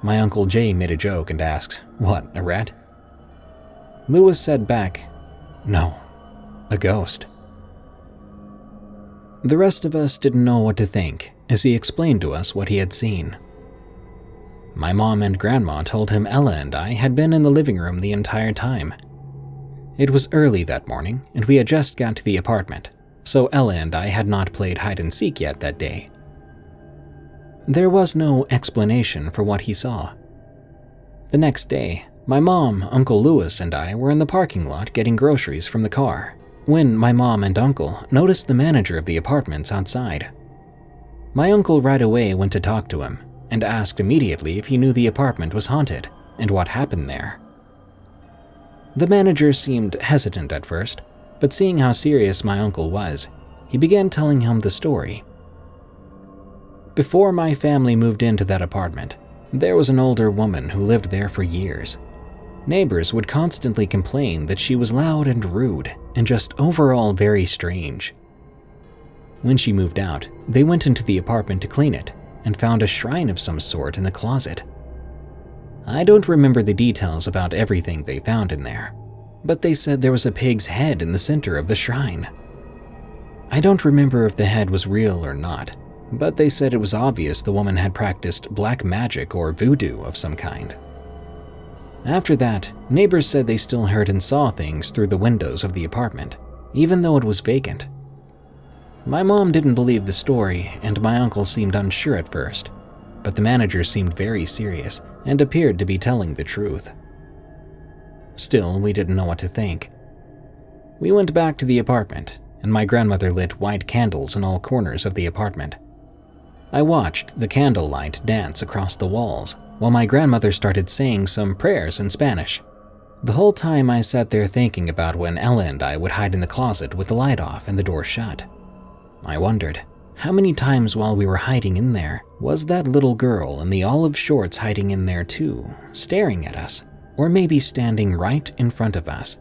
My uncle Jay made a joke and asked, "What, a rat?" Louis said back, "No, a ghost." The rest of us didn't know what to think as he explained to us what he had seen. My mom and grandma told him Ella and I had been in the living room the entire time. It was early that morning and we had just got to the apartment, so Ella and I had not played hide and seek yet that day. There was no explanation for what he saw. The next day, my mom, Uncle Louis, and I were in the parking lot getting groceries from the car when my mom and uncle noticed the manager of the apartments outside. My uncle right away went to talk to him and asked immediately if he knew the apartment was haunted and what happened there. The manager seemed hesitant at first, but seeing how serious my uncle was, he began telling him the story. Before my family moved into that apartment, there was an older woman who lived there for years. Neighbors would constantly complain that she was loud and rude and just overall very strange. When she moved out, they went into the apartment to clean it and found a shrine of some sort in the closet. I don't remember the details about everything they found in there, but they said there was a pig's head in the center of the shrine. I don't remember if the head was real or not, but they said it was obvious the woman had practiced black magic or voodoo of some kind. After that, neighbors said they still heard and saw things through the windows of the apartment, even though it was vacant. My mom didn't believe the story, and my uncle seemed unsure at first, but the manager seemed very serious and appeared to be telling the truth. Still, we didn't know what to think. We went back to the apartment, and my grandmother lit white candles in all corners of the apartment. I watched the candlelight dance across the walls while my grandmother started saying some prayers in Spanish. The whole time I sat there thinking about when Ella and I would hide in the closet with the light off and the door shut. I wondered, how many times while we were hiding in there was that little girl in the olive shorts hiding in there too, staring at us, or maybe standing right in front of us?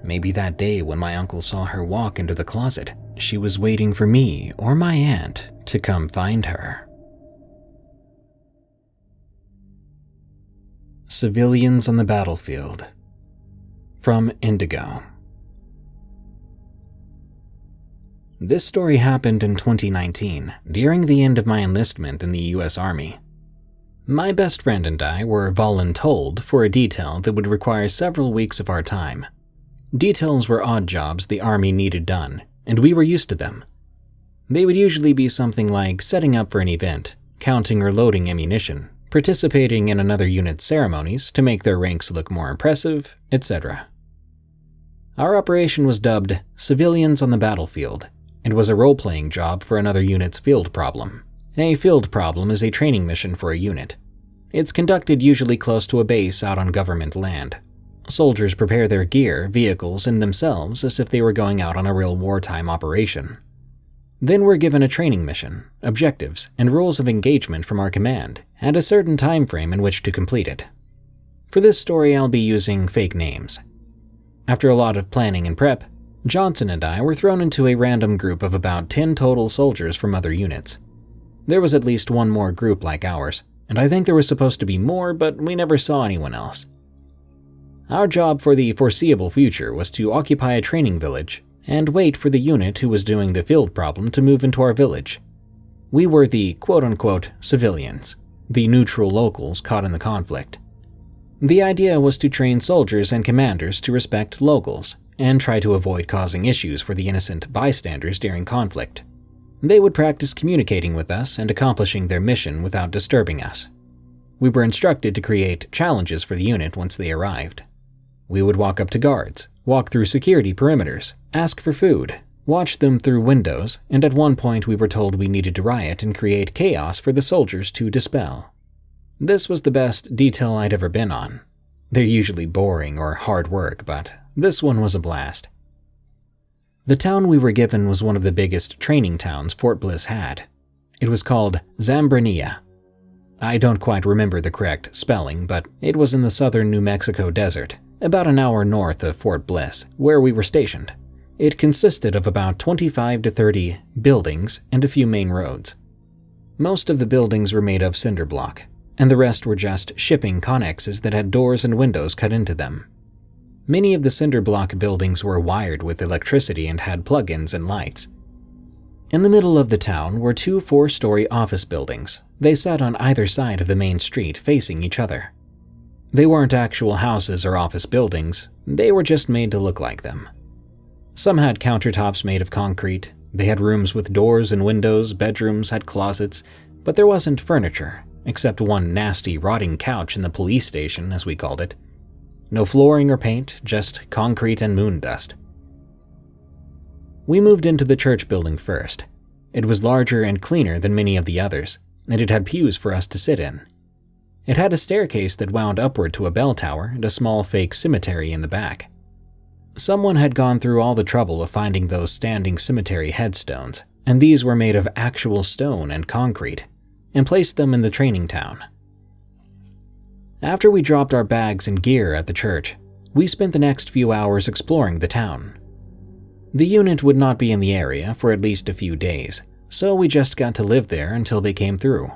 Maybe that day when my uncle saw her walk into the closet, she was waiting for me or my aunt to come find her. Civilians on the Battlefield. From Indigo. This story happened in 2019, during the end of my enlistment in the US Army. My best friend and I were voluntold for a detail that would require several weeks of our time. Details were odd jobs the Army needed done, and we were used to them. They would usually be something like setting up for an event, counting or loading ammunition, participating in another unit's ceremonies to make their ranks look more impressive, etc. Our operation was dubbed Civilians on the Battlefield, and was a role-playing job for another unit's field problem. A field problem is a training mission for a unit. It's conducted usually close to a base out on government land. Soldiers prepare their gear, vehicles, and themselves as if they were going out on a real wartime operation. Then we're given a training mission, objectives, and rules of engagement from our command, and a certain time frame in which to complete it. For this story, I'll be using fake names. After a lot of planning and prep, Johnson and I were thrown into a random group of about 10 total soldiers from other units. There was at least one more group like ours, and I think there was supposed to be more, but we never saw anyone else. Our job for the foreseeable future was to occupy a training village and wait for the unit who was doing the field problem to move into our village. We were the quote-unquote civilians, the neutral locals caught in the conflict. The idea was to train soldiers and commanders to respect locals and try to avoid causing issues for the innocent bystanders during conflict. They would practice communicating with us and accomplishing their mission without disturbing us. We were instructed to create challenges for the unit once they arrived. We would walk up to guards, walk through security perimeters, ask for food, watch them through windows, and at one point we were told we needed to riot and create chaos for the soldiers to dispel. This was the best detail I'd ever been on. They're usually boring or hard work, but this one was a blast. The town we were given was one of the biggest training towns Fort Bliss had. It was called Zambrania. I don't quite remember the correct spelling, but it was in the southern New Mexico desert, about an hour north of Fort Bliss, where we were stationed. It consisted of about 25 to 30 buildings and a few main roads. Most of the buildings were made of cinder block, and the rest were just shipping connexes that had doors and windows cut into them. Many of the cinder block buildings were wired with electricity and had plug-ins and lights. In the middle of the town were 2 4-story office buildings. They sat on either side of the main street facing each other. They weren't actual houses or office buildings, they were just made to look like them. Some had countertops made of concrete, they had rooms with doors and windows, bedrooms had closets, but there wasn't furniture, except one nasty rotting couch in the police station, as we called it. No flooring or paint, just concrete and moon dust. We moved into the church building first. It was larger and cleaner than many of the others, and it had pews for us to sit in. It had a staircase that wound upward to a bell tower and a small fake cemetery in the back. Someone had gone through all the trouble of finding those standing cemetery headstones, and these were made of actual stone and concrete, and placed them in the training town. After we dropped our bags and gear at the church, we spent the next few hours exploring the town. The unit would not be in the area for at least a few days, so we just got to live there until they came through.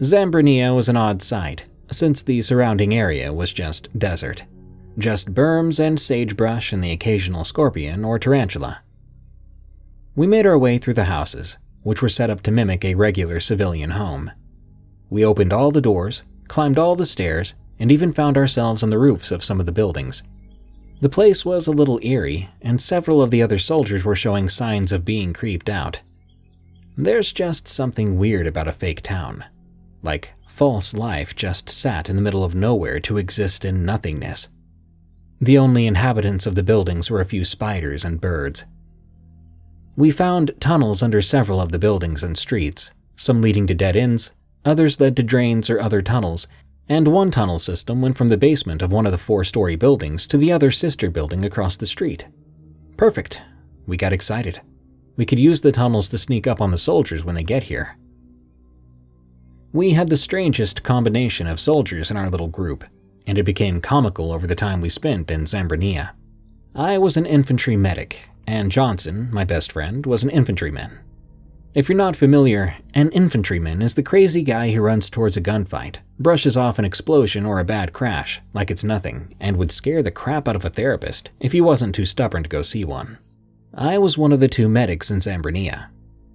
Zambrania was an odd sight, since the surrounding area was just desert. Just berms and sagebrush and the occasional scorpion or tarantula. We made our way through the houses, which were set up to mimic a regular civilian home. We opened all the doors, climbed all the stairs, and even found ourselves on the roofs of some of the buildings. The place was a little eerie, and several of the other soldiers were showing signs of being creeped out. There's just something weird about a fake town. Like false life just sat in the middle of nowhere to exist in nothingness. The only inhabitants of the buildings were a few spiders and birds. We found tunnels under several of the buildings and streets, some leading to dead ends, others led to drains or other tunnels, and one tunnel system went from the basement of one of the 4-story buildings to the other sister building across the street. Perfect. We got excited. We could use the tunnels to sneak up on the soldiers when they get here. We had the strangest combination of soldiers in our little group, and it became comical over the time we spent in Zambrania. I was an infantry medic, and Johnson, my best friend, was an infantryman. If you're not familiar, an infantryman is the crazy guy who runs towards a gunfight, brushes off an explosion or a bad crash like it's nothing, and would scare the crap out of a therapist if he wasn't too stubborn to go see one. I was one of the 2 medics in Zambrania.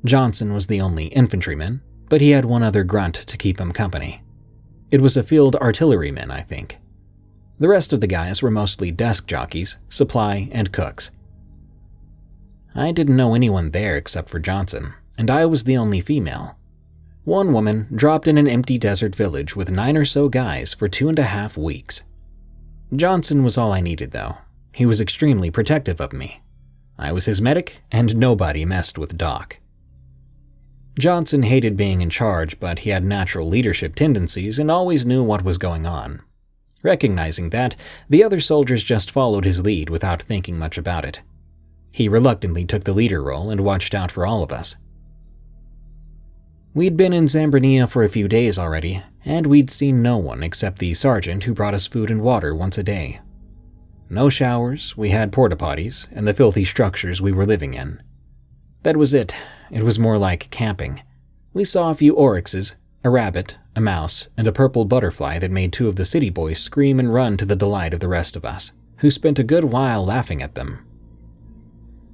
Johnson was the only infantryman, but he had one other grunt to keep him company. It was a field artilleryman, I think. The rest of the guys were mostly desk jockeys, supply, and cooks. I didn't know anyone there except for Johnson, and I was the only female. One woman dropped in an empty desert village with 9 or so guys for 2.5 weeks. Johnson was all I needed, though. He was extremely protective of me. I was his medic, and nobody messed with Doc. Johnson hated being in charge, but he had natural leadership tendencies and always knew what was going on. Recognizing that, the other soldiers just followed his lead without thinking much about it. He reluctantly took the leader role and watched out for all of us. We'd been in Zambrania for a few days already, and we'd seen no one except the sergeant who brought us food and water once a day. No showers, we had porta potties, and the filthy structures we were living in. That was it. It was more like camping. We saw a few oryxes, a rabbit, a mouse, and a purple butterfly that made 2 of the city boys scream and run to the delight of the rest of us, who spent a good while laughing at them.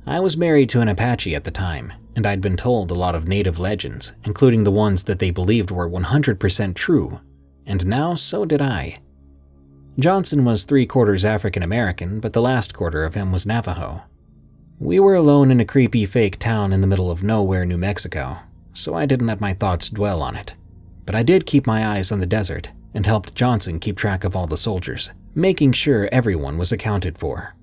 I was married to an Apache at the time, and I'd been told a lot of native legends, including the ones that they believed were 100% true, and now so did I. Johnson was 3/4 African American, but the last quarter of him was Navajo. We were alone in a creepy fake town in the middle of nowhere, New Mexico, so I didn't let my thoughts dwell on it. But I did keep my eyes on the desert and helped Johnson keep track of all the soldiers, making sure everyone was accounted for.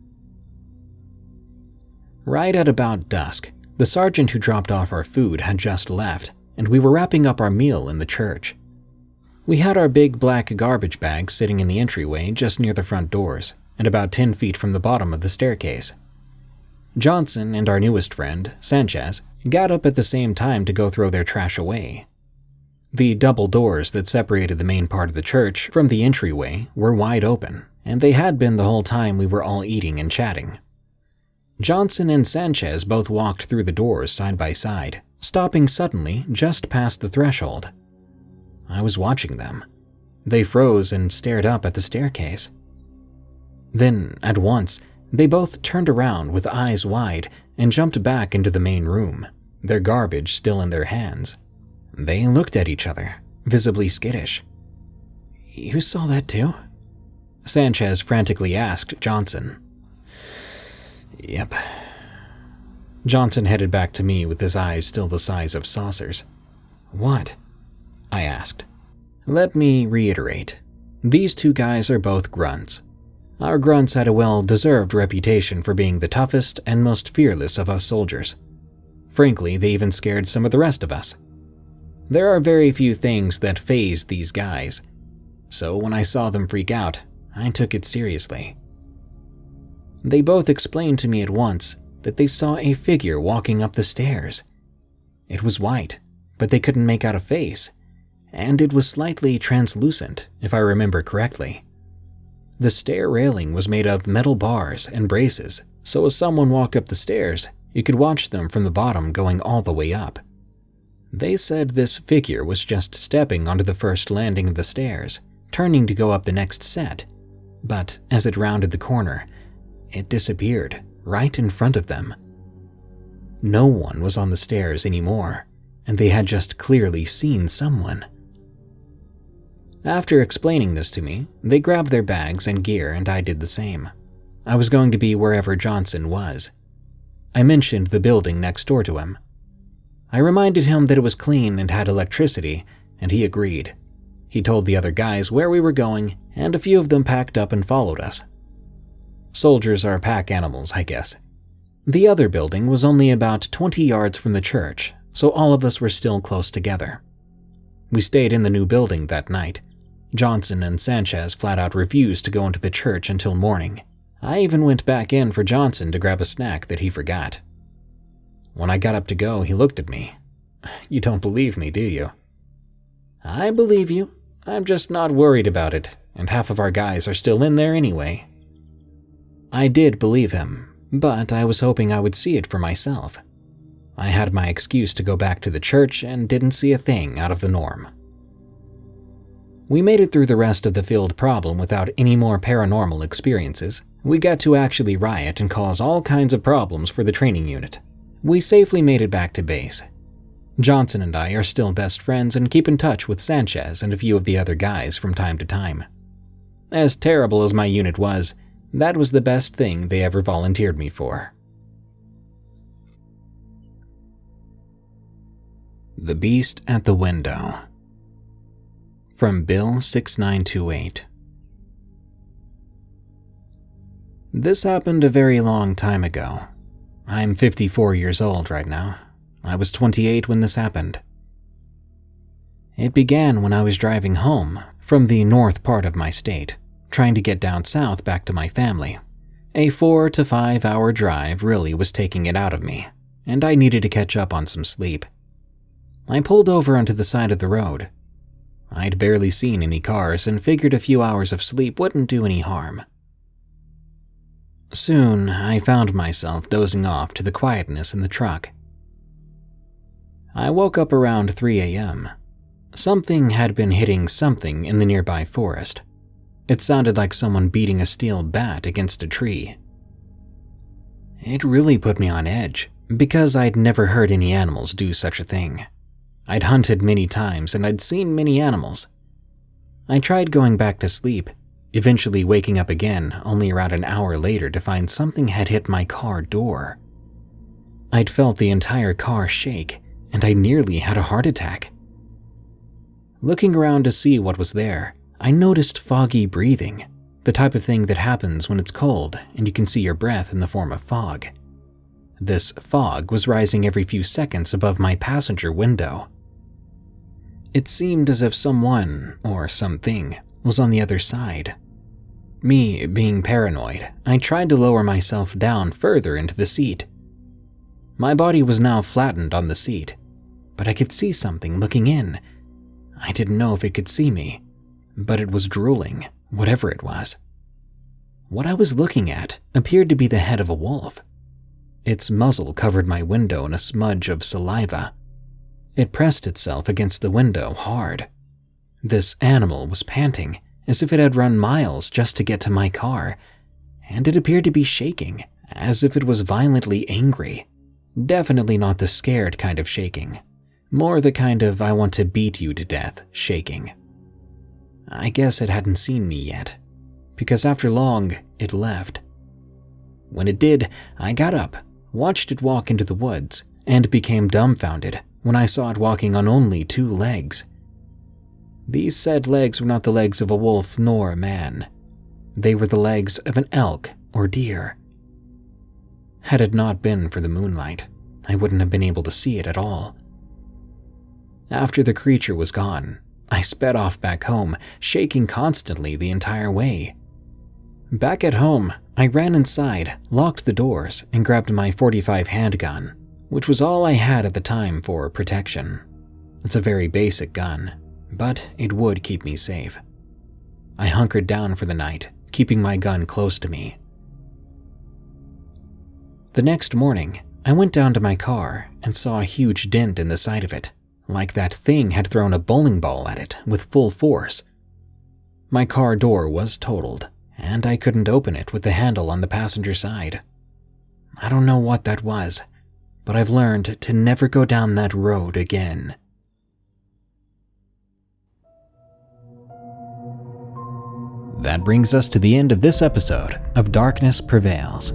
Right at about dusk, the sergeant who dropped off our food had just left, and we were wrapping up our meal in the church. We had our big black garbage bags sitting in the entryway just near the front doors, and about 10 feet from the bottom of the staircase. Johnson and our newest friend, Sanchez, got up at the same time to go throw their trash away. The double doors that separated the main part of the church from the entryway were wide open, and they had been the whole time we were all eating and chatting. Johnson and Sanchez both walked through the doors side by side, stopping suddenly just past the threshold. I was watching them. They froze and stared up at the staircase. Then, at once, they both turned around with eyes wide and jumped back into the main room, their garbage still in their hands. They looked at each other, visibly skittish. "You saw that too?" Sanchez frantically asked Johnson. "Yep." Johnson headed back to me with his eyes still the size of saucers. "What?" I asked. "Let me reiterate. These 2 guys are both grunts. Our grunts had a well-deserved reputation for being the toughest and most fearless of us soldiers. Frankly, they even scared some of the rest of us. There are very few things that faze these guys, so when I saw them freak out, I took it seriously. They both explained to me at once that they saw a figure walking up the stairs. It was white, but they couldn't make out a face, and it was slightly translucent, if I remember correctly. The stair railing was made of metal bars and braces, so as someone walked up the stairs, you could watch them from the bottom going all the way up. They said this figure was just stepping onto the first landing of the stairs, turning to go up the next set, but as it rounded the corner, it disappeared right in front of them. No one was on the stairs anymore, and they had just clearly seen someone. After explaining this to me, they grabbed their bags and gear, and I did the same. I was going to be wherever Johnson was. I mentioned the building next door to him. I reminded him that it was clean and had electricity, and he agreed. He told the other guys where we were going, and a few of them packed up and followed us. Soldiers are pack animals, I guess. The other building was only about 20 yards from the church, so all of us were still close together. We stayed in the new building that night. Johnson and Sanchez flat out refused to go into the church until morning. I even went back in for Johnson to grab a snack that he forgot. When I got up to go, he looked at me. "You don't believe me, do you?" "I believe you. I'm just not worried about it, and half of our guys are still in there anyway." I did believe him, but I was hoping I would see it for myself. I had my excuse to go back to the church and didn't see a thing out of the norm. We made it through the rest of the field problem without any more paranormal experiences. We got to actually riot and cause all kinds of problems for the training unit. We safely made it back to base. Johnson and I are still best friends and keep in touch with Sanchez and a few of the other guys from time to time. As terrible as my unit was, that was the best thing they ever volunteered me for. The Beast at the Window. From Bill 6928. This happened a very long time ago. I'm 54 years old right now. I was 28 when this happened. It began when I was driving home from the north part of my state, trying to get down south back to my family. A 4 to 5 hour drive really was taking it out of me, and I needed to catch up on some sleep. I pulled over onto the side of the road. I'd barely seen any cars and figured a few hours of sleep wouldn't do any harm. Soon, I found myself dozing off to the quietness in the truck. I woke up around 3 a.m. Something had been hitting something in the nearby forest. It sounded like someone beating a steel bat against a tree. It really put me on edge, because I'd never heard any animals do such a thing. I'd hunted many times and I'd seen many animals. I tried going back to sleep, eventually waking up again only around an hour later to find something had hit my car door. I'd felt the entire car shake, and I nearly had a heart attack. Looking around to see what was there, I noticed foggy breathing, the type of thing that happens when it's cold and you can see your breath in the form of fog. This fog was rising every few seconds above my passenger window. It seemed as if someone, or something, was on the other side. Me being paranoid, I tried to lower myself down further into the seat. My body was now flattened on the seat, but I could see something looking in. I didn't know if it could see me, but it was drooling, whatever it was. What I was looking at appeared to be the head of a wolf. Its muzzle covered my window in a smudge of saliva. It pressed itself against the window hard. This animal was panting, as if it had run miles just to get to my car, and it appeared to be shaking, as if it was violently angry. Definitely not the scared kind of shaking, more the kind of I want to beat you to death shaking. I guess it hadn't seen me yet, because after long, it left. When it did, I got up, watched it walk into the woods, and became dumbfounded when I saw it walking on only 2 legs. These said legs were not the legs of a wolf nor a man. They were the legs of an elk or deer. Had it not been for the moonlight, I wouldn't have been able to see it at all. After the creature was gone, I sped off back home, shaking constantly the entire way. Back at home, I ran inside, locked the doors, and grabbed my .45 handgun, which was all I had at the time for protection. It's a very basic gun, but it would keep me safe. I hunkered down for the night, keeping my gun close to me. The next morning, I went down to my car and saw a huge dent in the side of it, like that thing had thrown a bowling ball at it with full force. My car door was totaled, and I couldn't open it with the handle on the passenger side. I don't know what that was, but I've learned to never go down that road again. That brings us to the end of this episode of Darkness Prevails.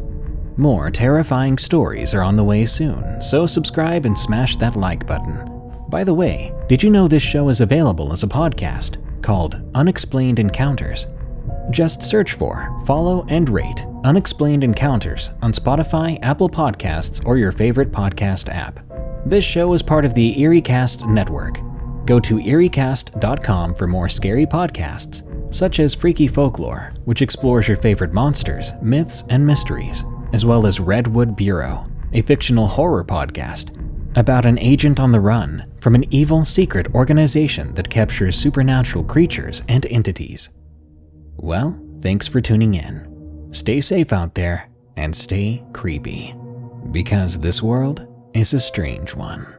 More terrifying stories are on the way soon, so subscribe and smash that like button. By the way, did you know this show is available as a podcast? called Unexplained Encounters. Just search for, follow, and rate Unexplained Encounters on Spotify, Apple Podcasts, or your favorite podcast app. This show is part of the EerieCast network. Go to EerieCast.com for more scary podcasts, such as Freaky Folklore, which explores your favorite monsters, myths, and mysteries, as well as Redwood Bureau, a fictional horror podcast about an agent on the run from an evil secret organization that captures supernatural creatures and entities. Well, thanks for tuning in. Stay safe out there and stay creepy, because this world is a strange one.